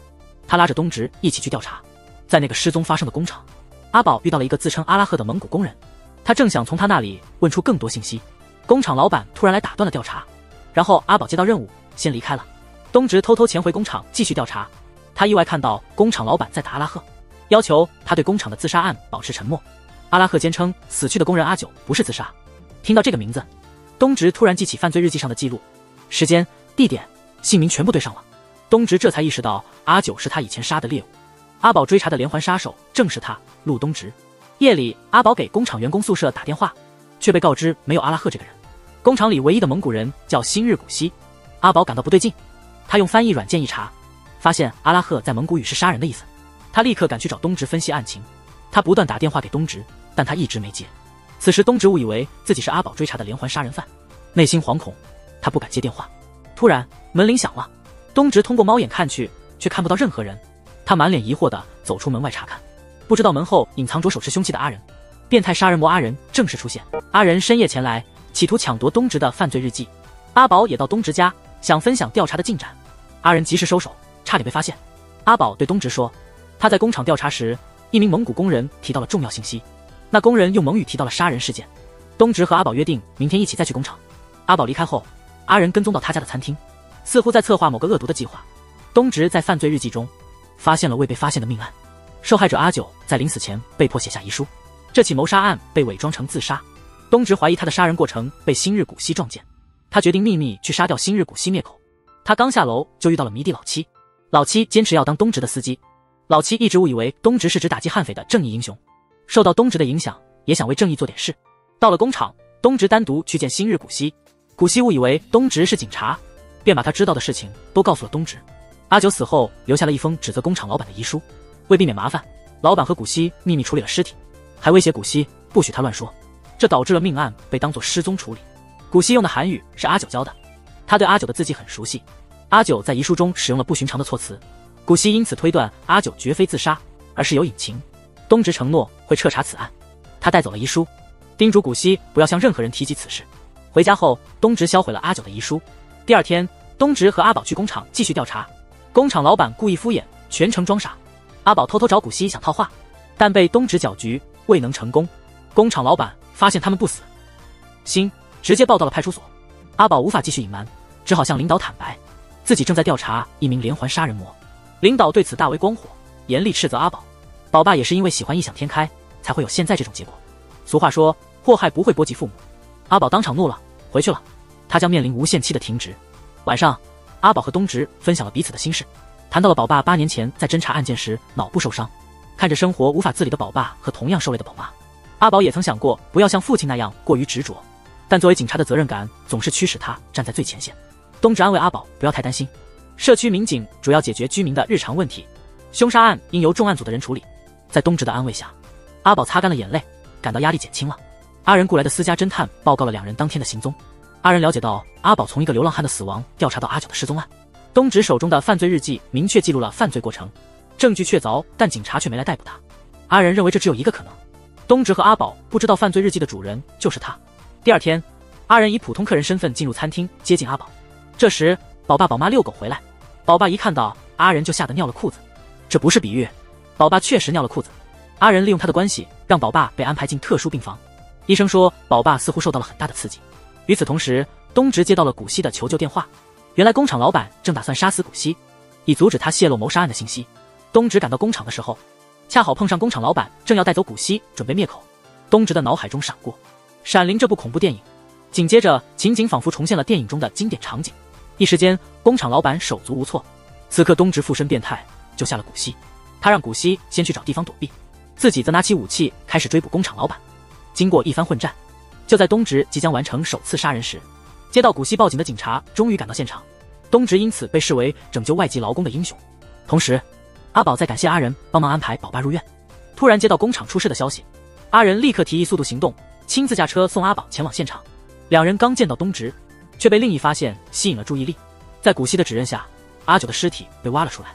他拉着东直一起去调查。在那个失踪发生的工厂，阿宝遇到了一个自称阿拉赫的蒙古工人，他正想从他那里问出更多信息，工厂老板突然来打断了调查，然后阿宝接到任务先离开了。东直偷偷潜回工厂继续调查，他意外看到工厂老板在打阿拉赫，要求他对工厂的自杀案保持沉默。阿拉赫坚称死去的工人阿九不是自杀。听到这个名字，东直突然记起犯罪日记上的记录，时间、地点、姓名全部对上了。东直这才意识到阿九是他以前杀的猎物，阿宝追查的连环杀手正是他，陆东直。夜里，阿宝给工厂员工宿舍打电话，却被告知没有阿拉赫这个人。工厂里唯一的蒙古人叫新日古西。阿宝感到不对劲，他用翻译软件一查，发现阿拉赫在蒙古语是杀人的意思。他立刻赶去找东直分析案情，他不断打电话给东直，但他一直没接。此时东直误以为自己是阿宝追查的连环杀人犯，内心惶恐，他不敢接电话。突然门铃响了，东直通过猫眼看去，却看不到任何人。他满脸疑惑地走出门外查看，不知道门后隐藏着手持凶器的阿仁。变态杀人魔阿仁正式出现。阿仁深夜前来，企图抢夺东直的犯罪日记。阿宝也到东直家，想分享调查的进展。阿仁及时收手，差点被发现。阿宝对东直说，他在工厂调查时，一名蒙古工人提到了重要信息，那工人用蒙语提到了杀人事件。东直和阿宝约定明天一起再去工厂。阿宝离开后，阿仁跟踪到他家的餐厅，似乎在策划某个恶毒的计划。东直在犯罪日记中发现了未被发现的命案，受害者阿九在临死前被迫写下遗书，这起谋杀案被伪装成自杀。东直怀疑他的杀人过程被新日古西撞见，他决定秘密去杀掉新日古西灭口。他刚下楼就遇到了迷弟老七，老七坚持要当东直的司机。老七一直误以为东直是指打击悍匪的正义英雄，受到东直的影响，也想为正义做点事。到了工厂，东直单独去见新日古西，古西误以为东直是警察，便把他知道的事情都告诉了东直。阿九死后留下了一封指责工厂老板的遗书，为避免麻烦，老板和古西秘密处理了尸体，还威胁古西不许他乱说，这导致了命案被当作失踪处理。古西用的韩语是阿九教的，他对阿九的字迹很熟悉。阿九在遗书中使用了不寻常的措辞，古西因此推断阿九绝非自杀，而是有隐情。东直承诺会彻查此案，他带走了遗书，叮嘱古西不要向任何人提及此事。回家后，东直销毁了阿九的遗书。第二天，东直和阿宝去工厂继续调查，工厂老板故意敷衍，全程装傻。阿宝偷偷找古西想套话，但被东直搅局，未能成功。工厂老板发现他们不死心，直接报到了派出所。阿宝无法继续隐瞒，只好向领导坦白自己正在调查一名连环杀人魔。领导对此大为光火，严厉斥责阿宝。宝爸也是因为喜欢异想天开，才会有现在这种结果。俗话说，祸害不会波及父母。阿宝当场怒了，回去了，他将面临无限期的停职。晚上，阿宝和东直分享了彼此的心事，谈到了宝爸8年前在侦查案件时脑部受伤，看着生活无法自理的宝爸和同样受累的宝妈，阿宝也曾想过不要像父亲那样过于执着，但作为警察的责任感总是驱使他站在最前线。东直安慰阿宝不要太担心，社区民警主要解决居民的日常问题，凶杀案应由重案组的人处理。在东直的安慰下，阿宝擦干了眼泪，感到压力减轻了。阿仁雇来的私家侦探报告了2人当天的行踪。阿仁了解到阿宝从一个流浪汉的死亡调查到阿九的失踪案，东直手中的犯罪日记明确记录了犯罪过程，证据确凿，但警察却没来逮捕他。阿仁认为这只有一个可能，东直和阿宝不知道犯罪日记的主人就是他。第二天，阿仁以普通客人身份进入餐厅接近阿宝，这时宝爸宝妈遛狗回来，宝爸一看到阿仁就吓得尿了裤子，这不是比喻，宝爸确实尿了裤子。阿仁利用他的关系让宝爸被安排进特殊病房，医生说宝爸似乎受到了很大的刺激。与此同时，东直接到了古希的求救电话，原来工厂老板正打算杀死古希，以阻止他泄露谋杀案的信息。东直赶到工厂的时候，恰好碰上工厂老板正要带走古希准备灭口。东直的脑海中闪过《闪灵》这部恐怖电影，紧接着情景仿佛重现了电影中的经典场景，一时间工厂老板手足无措。此刻东直附身变态救下了古希，他让古希先去找地方躲避，自己则拿起武器开始追捕工厂老板。经过一番混战，就在东直即将完成首次杀人时，接到古希报警的警察终于赶到现场，东直因此被视为拯救外籍劳工的英雄。同时，阿宝在感谢阿仁帮忙安排宝爸入院。突然接到工厂出事的消息，阿仁立刻提议速度行动，亲自驾车送阿宝前往现场。2人刚见到东直，却被另一发现吸引了注意力。在古希的指认下，阿九的尸体被挖了出来，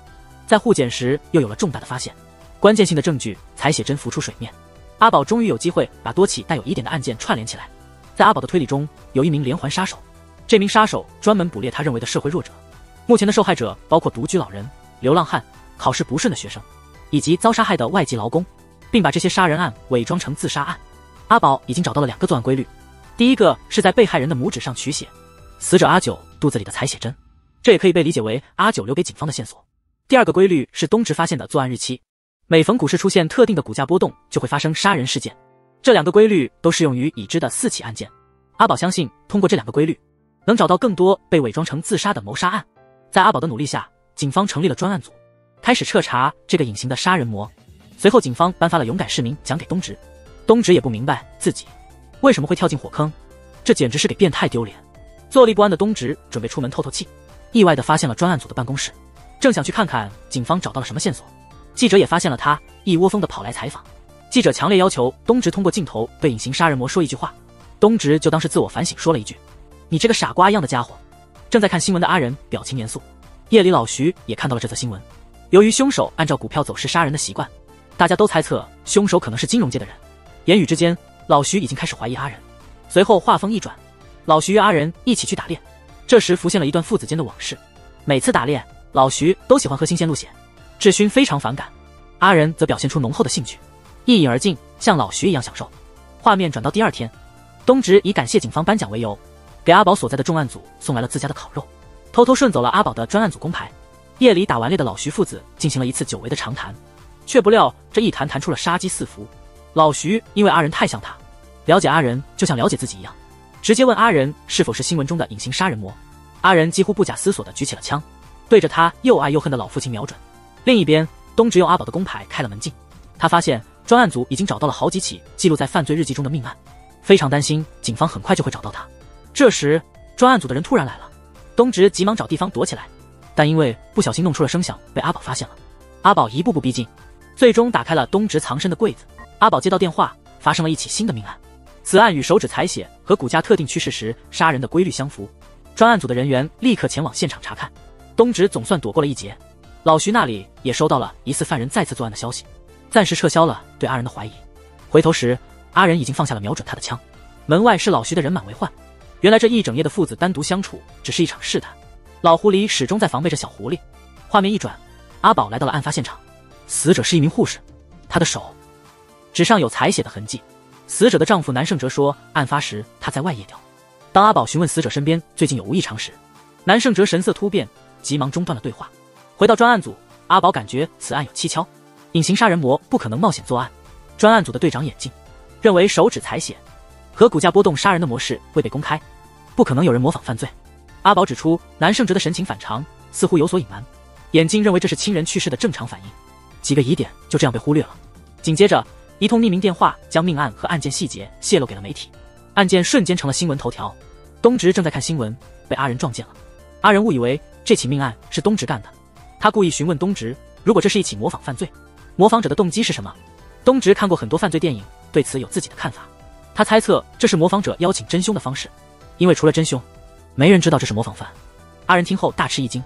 在护检时又有了重大的发现，关键性的证据采写真浮出水面。阿宝终于有机会把多起带有疑点的案件串联起来。在阿宝的推理中，有一名连环杀手，这名杀手专门捕猎他认为的社会弱者。目前的受害者包括独居老人、流浪汉、考试不顺的学生，以及遭杀害的外籍劳工，并把这些杀人案伪装成自杀案。阿宝已经找到了2个作案规律，第一个是在被害人的拇指上取血，死者阿九肚子里的采血针，这也可以被理解为阿九留给警方的线索。第2个规律是东直发现的作案日期，每逢股市出现特定的股价波动，就会发生杀人事件。这2个规律都适用于已知的4起案件。阿宝相信通过这2个规律，能找到更多被伪装成自杀的谋杀案。在阿宝的努力下，警方成立了专案组，开始彻查这个隐形的杀人魔。随后警方颁发了勇敢市民奖给东直，东直也不明白自己为什么会跳进火坑，这简直是给变态丢脸。坐立不安的东直准备出门透透气，意外地发现了专案组的办公室，正想去看看警方找到了什么线索，记者也发现了他，一窝蜂地跑来采访。记者强烈要求东直通过镜头对隐形杀人魔说一句话，东直就当是自我反省说了一句：“你这个傻瓜一样的家伙。”正在看新闻的阿仁表情严肃，夜里老徐也看到了这则新闻。由于凶手按照股票走势杀人的习惯，大家都猜测凶手可能是金融界的人。言语之间，老徐已经开始怀疑阿仁。随后话锋一转，老徐约阿仁一起去打猎。这时浮现了一段父子间的往事。每次打猎，老徐都喜欢喝新鲜鹿血，志勋非常反感，阿仁则表现出浓厚的兴趣，一饮而尽，像老徐一样享受。画面转到第2天，东直以感谢警方颁奖为由，给阿宝所在的重案组送来了自家的烤肉，偷偷顺走了阿宝的专案组工牌。夜里打完猎的老徐父子进行了一次久违的长谈，却不料这一谈谈出了杀机四伏。老徐因为阿仁太像他，了解阿仁就像了解自己一样，直接问阿仁是否是新闻中的隐形杀人魔。阿仁几乎不假思索地举起了枪，对着他又爱又恨的老父亲瞄准。另一边，东直用阿宝的工牌开了门禁，他发现专案组已经找到了好几起记录在犯罪日记中的命案，非常担心警方很快就会找到他。这时专案组的人突然来了，东直急忙找地方躲起来，但因为不小心弄出了声响，被阿宝发现了。阿宝一步步逼近，最终打开了东直藏身的柜子。阿宝接到电话，发生了一起新的命案，此案与手指采血和骨架特定趋势时杀人的规律相符。专案组的人员立刻前往现场查看，东直总算躲过了一劫。老徐那里也收到了疑似犯人再次作案的消息，暂时撤销了对阿仁的怀疑。回头时，阿仁已经放下了瞄准他的枪，门外是老徐的人满为患。原来这一整夜的父子单独相处只是一场试探，老狐狸始终在防备着小狐狸。画面一转，阿宝来到了案发现场，死者是一名护士，她的手指上有采血的痕迹。死者的丈夫南胜哲说，案发时他在外夜钓。当阿宝询问死者身边最近有无异常时，南胜哲神色突变，急忙中断了对话。回到专案组，阿宝感觉此案有蹊跷，隐形杀人魔不可能冒险作案。专案组的队长眼镜认为手指采血和股价波动杀人的模式未被公开，不可能有人模仿犯罪。阿宝指出，南胜哲的神情反常，似乎有所隐瞒。眼镜认为这是亲人去世的正常反应，几个疑点就这样被忽略了。紧接着，一通匿名电话将命案和案件细节泄露给了媒体，案件瞬间成了新闻头条。东直正在看新闻，被阿仁撞见了。阿仁误以为这起命案是东直干的，他故意询问东直，如果这是一起模仿犯罪，模仿者的动机是什么？东直看过很多犯罪电影，对此有自己的看法。他猜测这是模仿者邀请真凶的方式，因为除了真凶，没人知道这是模仿犯。阿仁听后大吃一惊，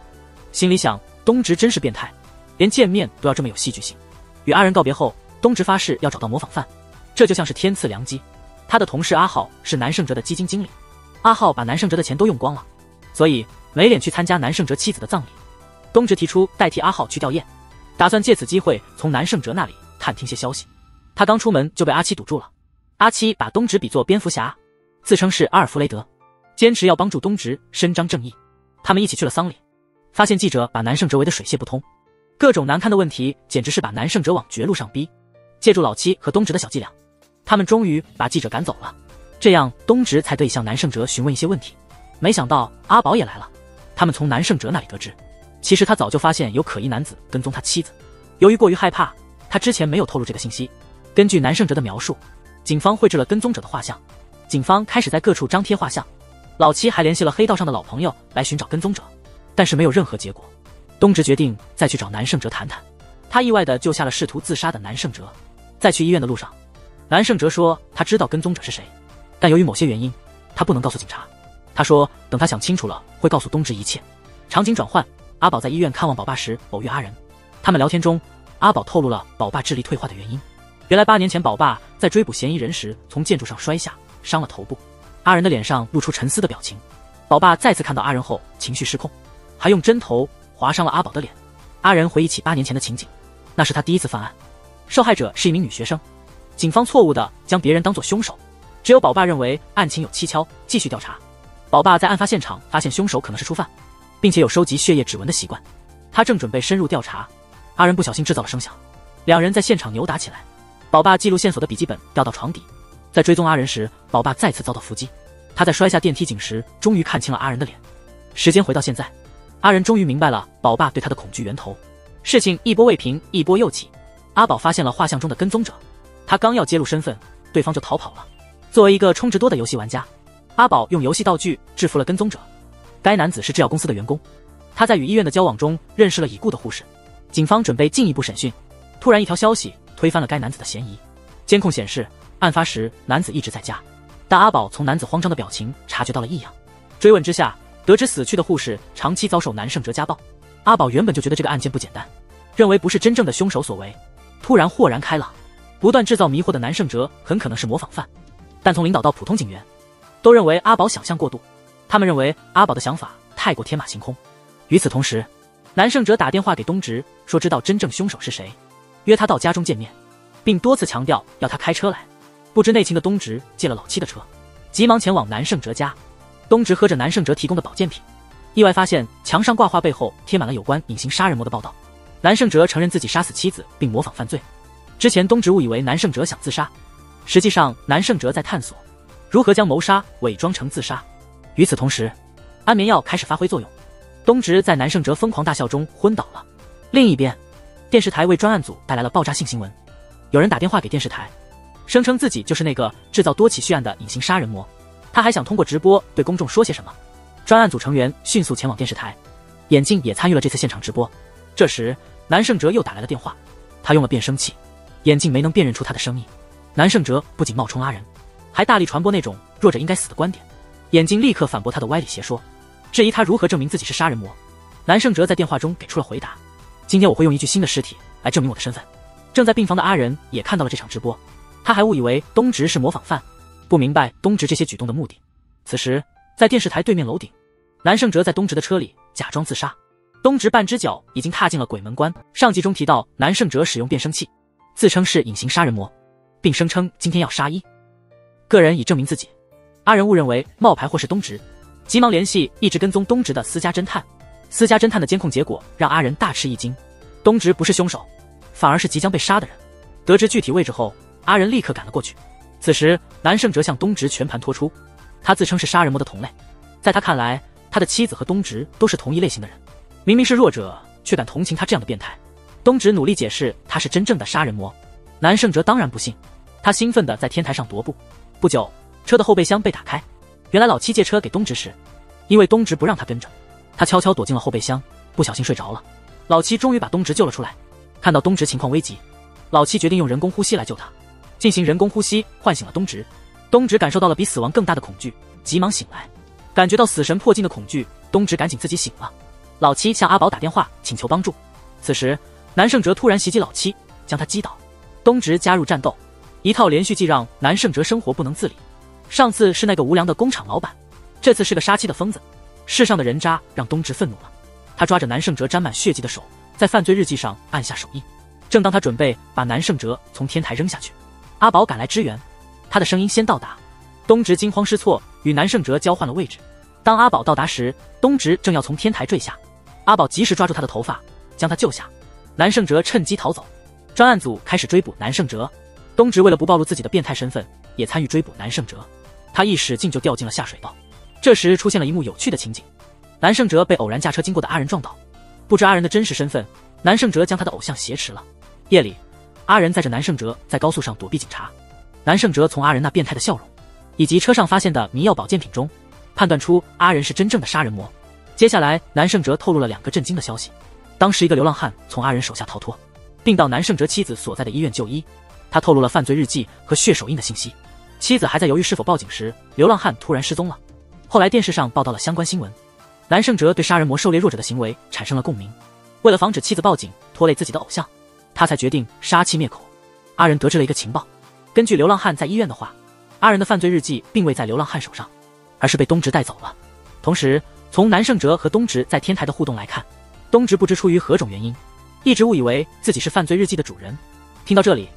心里想，东直真是变态，连见面都要这么有戏剧性。与阿仁告别后，东直发誓要找到模仿犯，这就像是天赐良机。他的同事阿浩是南胜哲的基金经理，阿浩把南胜哲的钱都用光了，所以没脸去参加南胜哲妻子的葬礼。东直提出代替阿浩去吊唁，打算借此机会从南胜哲那里探听些消息。他刚出门就被阿七堵住了。阿七把东直比作蝙蝠侠，自称是阿尔弗雷德，坚持要帮助东直伸张正义。他们一起去了丧礼，发现记者把南胜哲围得水泄不通，各种难堪的问题简直是把南胜哲往绝路上逼。借助老七和东直的小伎俩，他们终于把记者赶走了，这样东直才得以向南胜哲询问一些问题。没想到阿宝也来了，他们从南胜哲那里得知，其实他早就发现有可疑男子跟踪他妻子，由于过于害怕，他之前没有透露这个信息。根据南胜哲的描述，警方绘制了跟踪者的画像，警方开始在各处张贴画像，老七还联系了黑道上的老朋友来寻找跟踪者，但是没有任何结果。东直决定再去找南胜哲谈谈，他意外地救下了试图自杀的南胜哲。在去医院的路上，南胜哲说他知道跟踪者是谁，但由于某些原因，他不能告诉警察。他说等他想清楚了会告诉东直一切。场景转换，阿宝在医院看望宝爸时偶遇阿仁，他们聊天中，阿宝透露了宝爸智力退化的原因。原来8年前宝爸在追捕嫌疑人时从建筑上摔下，伤了头部。阿仁的脸上露出沉思的表情。宝爸再次看到阿仁后情绪失控，还用针头划伤了阿宝的脸。阿仁回忆起8年前的情景，那是他第一次犯案，受害者是一名女学生，警方错误地将别人当作凶手，只有宝爸认为案情有蹊跷，继续调查。宝爸在案发现场发现凶手可能是初犯，并且有收集血液指纹的习惯，他正准备深入调查，阿仁不小心制造了声响，两人在现场扭打起来。宝爸记录线索的笔记本掉到床底，在追踪阿仁时，宝爸再次遭到伏击。他在摔下电梯井时终于看清了阿仁的脸。时间回到现在，阿仁终于明白了宝爸对他的恐惧源头。事情一波未平一波又起，阿宝发现了画像中的跟踪者，他刚要揭露身份，对方就逃跑了。作为一个充值多的游戏玩家，阿宝用游戏道具制服了跟踪者。该男子是制药公司的员工，他在与医院的交往中认识了已故的护士。警方准备进一步审讯，突然一条消息推翻了该男子的嫌疑。监控显示，案发时男子一直在家，但阿宝从男子慌张的表情察觉到了异样。追问之下，得知死去的护士长期遭受南胜哲家暴。阿宝原本就觉得这个案件不简单，认为不是真正的凶手所为，突然豁然开朗，不断制造迷惑的南胜哲很可能是模仿犯。但从领导到普通警员，都认为阿宝想象过度，他们认为阿宝的想法太过天马行空。与此同时，南胜哲打电话给东直，说知道真正凶手是谁，约他到家中见面，并多次强调要他开车来。不知内情的东直借了老七的车，急忙前往南胜哲家。东直喝着南胜哲提供的保健品，意外发现墙上挂画背后贴满了有关隐形杀人魔的报道。南胜哲承认自己杀死妻子并模仿犯罪。之前东直误以为南胜哲想自杀，实际上南胜哲在探索如何将谋杀伪装成自杀。与此同时，安眠药开始发挥作用，东直在南胜哲疯狂大笑中昏倒了。另一边，电视台为专案组带来了爆炸性新闻，有人打电话给电视台，声称自己就是那个制造多起血案的隐形杀人魔，他还想通过直播对公众说些什么。专案组成员迅速前往电视台，眼镜也参与了这次现场直播。这时南胜哲又打来了电话，他用了变声器，眼镜没能辨认出他的声音。南胜哲不仅冒充阿仁，还大力传播那种弱者应该死的观点。眼镜立刻反驳他的歪理邪说，质疑他如何证明自己是杀人魔。南胜哲在电话中给出了回答，今天我会用一具新的尸体来证明我的身份。正在病房的阿仁也看到了这场直播，他还误以为东直是模仿犯，不明白东直这些举动的目的。此时在电视台对面楼顶，南胜哲在东直的车里假装自杀，东直半只脚已经踏进了鬼门关。上集中提到南胜哲使用变声器，自称是隐形杀人魔，并声称今天要杀一个人以证明自己。阿仁误认为冒牌货是东直，急忙联系一直跟踪东直的私家侦探。私家侦探的监控结果让阿仁大吃一惊，东直不是凶手，反而是即将被杀的人。得知具体位置后，阿仁立刻赶了过去。此时南胜哲向东直全盘托出，他自称是杀人魔的同类，在他看来他的妻子和东直都是同一类型的人，明明是弱者，却敢同情他这样的变态。东直努力解释他是真正的杀人魔，南胜哲当然不信，他兴奋地在天台上踱步。不久，车的后备箱被打开，原来老七借车给东直时，因为东直不让他跟着，他悄悄躲进了后备箱，不小心睡着了。老七终于把东直救了出来，看到东直情况危急，老七决定用人工呼吸来救他。进行人工呼吸唤醒了东直，东直感受到了比死亡更大的恐惧，急忙醒来。感觉到死神迫近的恐惧，东直赶紧自己醒了。老七向阿宝打电话请求帮助。此时南胜哲突然袭击老七，将他击倒。东直加入战斗，一套连续剧让南胜哲生活不能自理。上次是那个无良的工厂老板，这次是个杀妻的疯子。世上的人渣让东直愤怒了，他抓着南胜哲沾满血迹的手，在犯罪日记上按下手印。正当他准备把南胜哲从天台扔下去，阿宝赶来支援，他的声音先到达。东直惊慌失措，与南胜哲交换了位置。当阿宝到达时，东直正要从天台坠下，阿宝及时抓住他的头发，将他救下。南胜哲趁机逃走。专案组开始追捕南胜哲，东直为了不暴露自己的变态身份，也参与追捕南胜哲。他一使劲就掉进了下水道。这时出现了一幕有趣的情景，南胜哲被偶然驾车经过的阿仁撞倒，不知阿仁的真实身份，南胜哲将他的偶像挟持了。夜里，阿仁载着南胜哲在高速上躲避警察。南胜哲从阿仁那变态的笑容以及车上发现的迷药保健品中判断出阿仁是真正的杀人魔。接下来南胜哲透露了2个震惊的消息。当时一个流浪汉从阿仁手下逃脱，并到南胜哲妻子所在的医院就医，他透露了犯罪日记和血手印的信息。妻子还在犹豫是否报警时，流浪汉突然失踪了。后来电视上报道了相关新闻，南胜哲对杀人魔狩猎弱者的行为产生了共鸣。为了防止妻子报警拖累自己的偶像，他才决定杀妻灭口。阿仁得知了一个情报，根据流浪汉在医院的话，阿仁的犯罪日记并未在流浪汉手上，而是被东直带走了。同时从南胜哲和东直在天台的互动来看，东直不知出于何种原因，一直误以为自己是犯罪日记的主人。听到这里，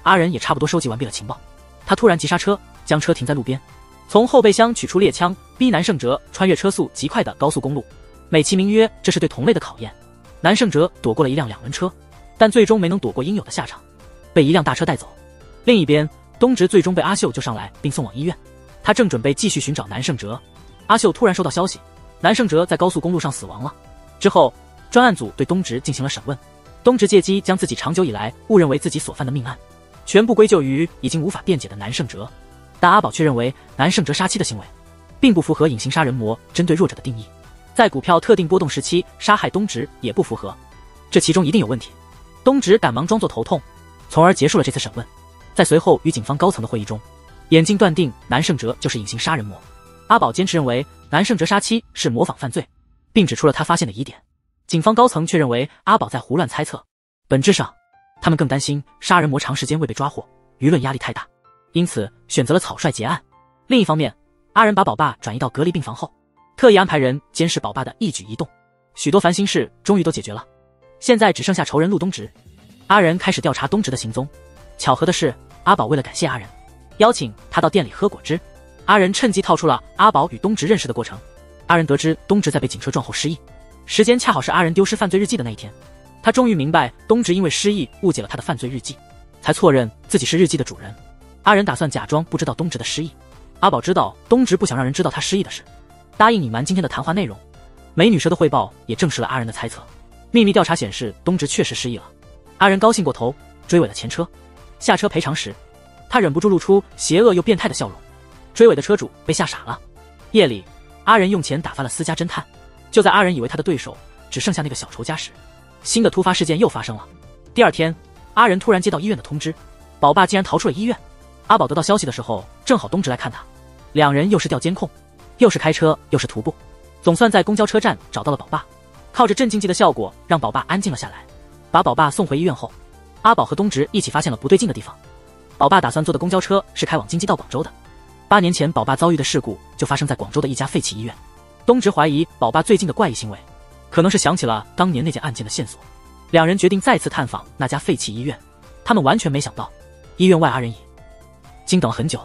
阿仁也差不多收集完毕了情报，他突然急刹车，将车停在路边，从后备箱取出猎枪，逼南胜哲穿越车速极快的高速公路，美其名曰这是对同类的考验。南胜哲躲过了一辆2轮车，但最终没能躲过应有的下场，被一辆大车带走。另一边，东直最终被阿秀救上来并送往医院，他正准备继续寻找南胜哲，阿秀突然收到消息，南胜哲在高速公路上死亡了。之后专案组对东直进行了审问，东直借机将自己长久以来误认为自己所犯的命案全部归咎于已经无法辩解的南胜哲，但阿宝却认为南胜哲杀妻的行为并不符合隐形杀人魔针对弱者的定义，在股票特定波动时期杀害东直也不符合，这其中一定有问题。东直赶忙装作头痛，从而结束了这次审问。在随后与警方高层的会议中，眼镜断定南胜哲就是隐形杀人魔。阿宝坚持认为南胜哲杀妻是模仿犯罪，并指出了他发现的疑点。警方高层却认为阿宝在胡乱猜测，本质上他们更担心杀人魔长时间未被抓获，舆论压力太大，因此选择了草率结案。另一方面，阿仁把宝爸转移到隔离病房后，特意安排人监视宝爸的一举一动，许多烦心事终于都解决了。现在只剩下仇人陆东直，阿仁开始调查东直的行踪。巧合的是，阿宝为了感谢阿仁，邀请他到店里喝果汁。阿仁趁机套出了阿宝与东直认识的过程。阿仁得知东直在被警车撞后失忆，时间恰好是阿仁丢失犯罪日记的那一天。他终于明白东直因为失忆误解了他的犯罪日记，才错认自己是日记的主人。阿仁打算假装不知道东直的失忆。阿宝知道东直不想让人知道他失忆的事，答应隐瞒今天的谈话内容。美女蛇的汇报也证实了阿仁的猜测，秘密调查显示东直确实失忆了。阿仁高兴过头，追尾了前车。下车赔偿时，他忍不住露出邪恶又变态的笑容。追尾的车主被吓傻了。夜里，阿仁用钱打发了私家侦探。就在阿仁以为他的对手只剩下那个小仇家时，新的突发事件又发生了。第二天，阿仁突然接到医院的通知，宝爸竟然逃出了医院。阿宝得到消息的时候，正好东直来看他，两人又是调监控，又是开车，又是徒步，总算在公交车站找到了宝爸。靠着镇静剂的效果，让宝爸安静了下来。把宝爸送回医院后，阿宝和东直一起发现了不对劲的地方。宝爸打算坐的公交车是开往京畿到广州的。8年前宝爸遭遇的事故就发生在广州的一家废弃医院。东直怀疑宝爸最近的怪异行为可能是想起了当年那件案件的线索，两人决定再次探访那家废弃医院。他们完全没想到，医院外阿仁已经等了很久。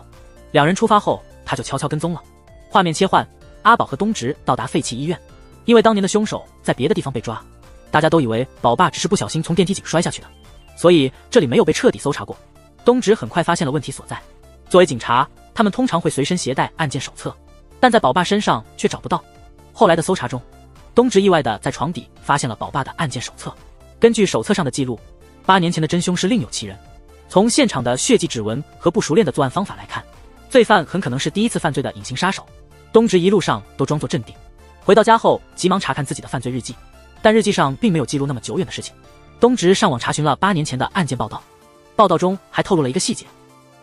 两人出发后，他就悄悄跟踪了。画面切换，阿宝和东直到达废弃医院。因为当年的凶手在别的地方被抓，大家都以为宝爸只是不小心从电梯井摔下去的，所以这里没有被彻底搜查过。东直很快发现了问题所在。作为警察，他们通常会随身携带案件手册，但在宝爸身上却找不到。后来的搜查中，东直意外的在床底发现了宝爸的案件手册。根据手册上的记录，8年前的真凶是另有其人。从现场的血迹指纹和不熟练的作案方法来看，罪犯很可能是第一次犯罪的隐形杀手。东直一路上都装作镇定，回到家后急忙查看自己的犯罪日记，但日记上并没有记录那么久远的事情。东直上网查询了8年前的案件报道，报道中还透露了一个细节：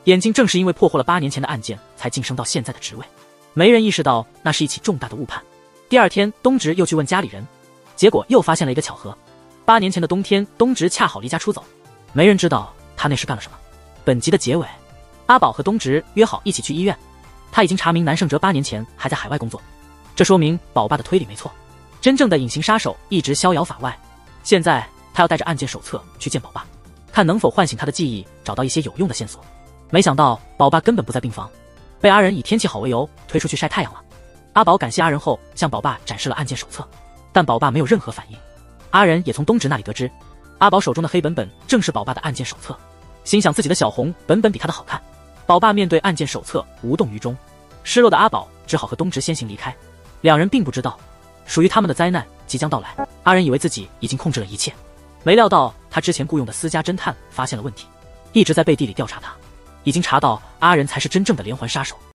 眼镜正是因为破获了8年前的案件，才晋升到现在的职位。没人意识到那是一起重大的误判。第二天，东直又去问家里人，结果又发现了一个巧合：8年前的冬天，东直恰好离家出走，没人知道他那时干了什么。本集的结尾，阿宝和东直约好一起去医院，他已经查明南胜哲8年前还在海外工作，这说明宝爸的推理没错，真正的隐形杀手一直逍遥法外。现在他要带着案件手册去见宝爸，看能否唤醒他的记忆，找到一些有用的线索。没想到宝爸根本不在病房，被阿仁以天气好为由推出去晒太阳了。阿宝感谢阿仁后，向宝爸展示了案件手册，但宝爸没有任何反应。阿仁也从东直那里得知，阿宝手中的黑本本正是宝爸的案件手册，心想自己的小红本本比他的好看。宝爸面对案件手册无动于衷，失落的阿宝只好和东直先行离开。两人并不知道，属于他们的灾难即将到来。阿仁以为自己已经控制了一切，没料到他之前雇佣的私家侦探发现了问题，一直在背地里调查他，已经查到阿仁才是真正的连环杀手。